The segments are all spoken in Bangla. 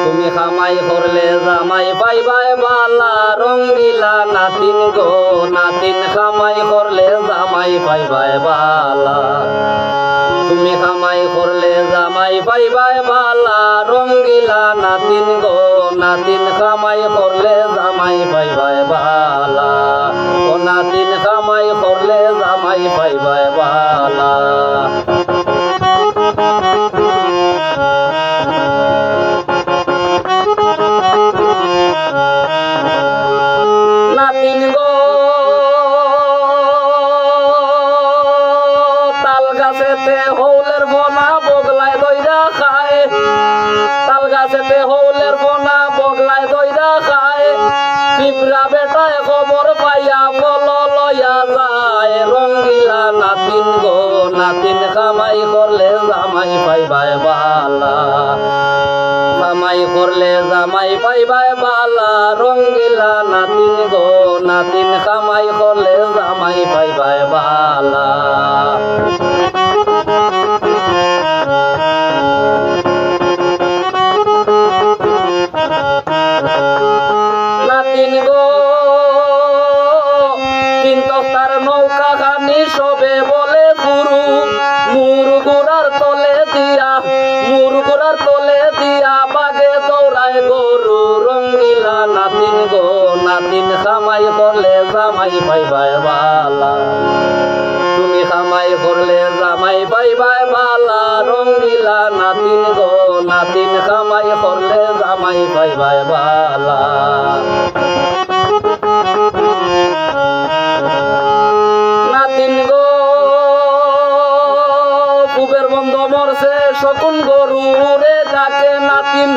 তুমি খামাই করলে জামাই পাইবাই বালা রঙ্গিলা নাতিন গো নাতিন খামাই করলে জামাই পাইবাই বালা তুমি খামাই করলে জামাই পাইবাই বালা রঙ্গিলা নাতিন গো নাতিন খামাই করলে জামাই পাইবাই বালা ও নাতিন খামাই করলে জামাই পাইবাই বালা নাতিন গো তাল গাছেতে হৌলের বনা বগলায় দইরা খায় তাল গাছেতে হৌলের বনা বগলায় দইরা খায় পিঁপড়া বেটায় খবর পাইয়া বল লইয়া যায় রঙ্গিলা নাতিন গো নাতিন খামাই করলে জামাই পাইবাই বালা খামাই করলে জামাই পাইবাই বালা রঙ্গিলা নাতিন গো নাতিন খামাই করলে জামাই পাইবাই বালা নাতিন গো তিন তক্তার নৌকা খানি সবে বলে গুরু মুরগুড়ার তলে দিয়া মুরগুড়ার তলে দিয়া বাগে দৌড়ায় গরু রঙ্গিলা নাতিন গো নাতিন খামাই করলে জামাই পাইবাই বালা তুমি খামাই করলে জামাই পাইবাই বালা রঙ্গিলা নাতিন গো নাতিন খামাই করলে জামাই পাইবাই বালা নাতিন গো পুবের বন্ধ মরছে শকুন গরু উড়ে যাকে নাতিন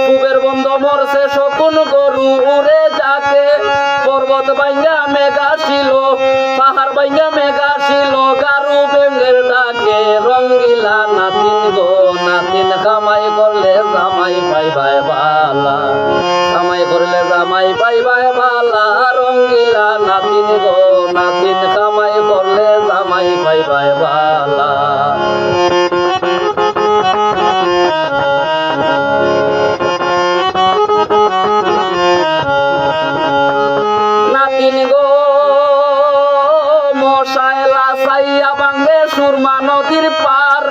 পুবের বন্ধ মরছে শকুন গরু উড়ে যাকে পর্বত বাইঙ্গা মেঘা ছিল পাহাড় বাইঙ্গা মেঘা ছিল গারু বেঙ্গের ডাকে রঙ্গিলা নাতিন গো নাতিন কামাই করলে জামাই পাইবাই বালা কামাই করলে জামাই পাইবাই বালা রঙ্গিলা নাতিন গো নাতিন কামাই করলে জামাই পাইবাই বালা নাতিন গো মশাইলা সাইয়া বাঙ্গে সুরমা নদীর পার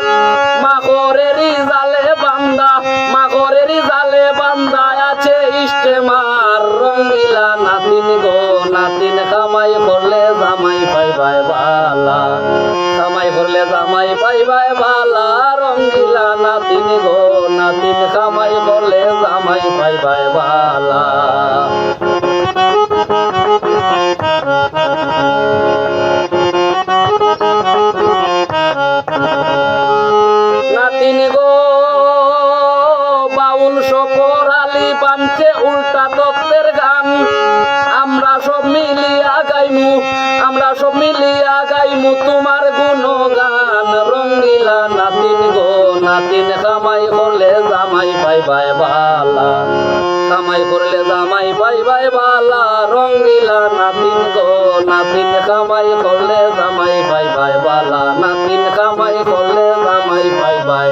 মাগরেরই জালে বান্দা মাগরেরই জালে বান্দা আছে ইস্টেমার রঙ্গিলা নাতিন গো নাতিন কামাই করলে জামাই পাইবাই বালা কামাই করলে জামাই পাইবাই বালা রঙ্গিলা নাতিন গো নাতিন কামাই করলে জামাই পাইবাই বালা নাতিন গো বাউল শকর আলী বানছে উল্টা তত্ত্বের গান আমরা সব মিলিয়া গাইমু আমরা সব মিলিয়া গাইমু তোমার গুণগান রঙ্গিলা নাতিন গো নাতিন কামাই করলে জামাই পাইবাই বালা কামাই করলে জামাই পাইবাই বালা রঙ্গিলা নাতিন গো নাতিন কামাই করলে জামাই পাইবাই বালা নাতিন কামাই করলে জামাই পাইবাই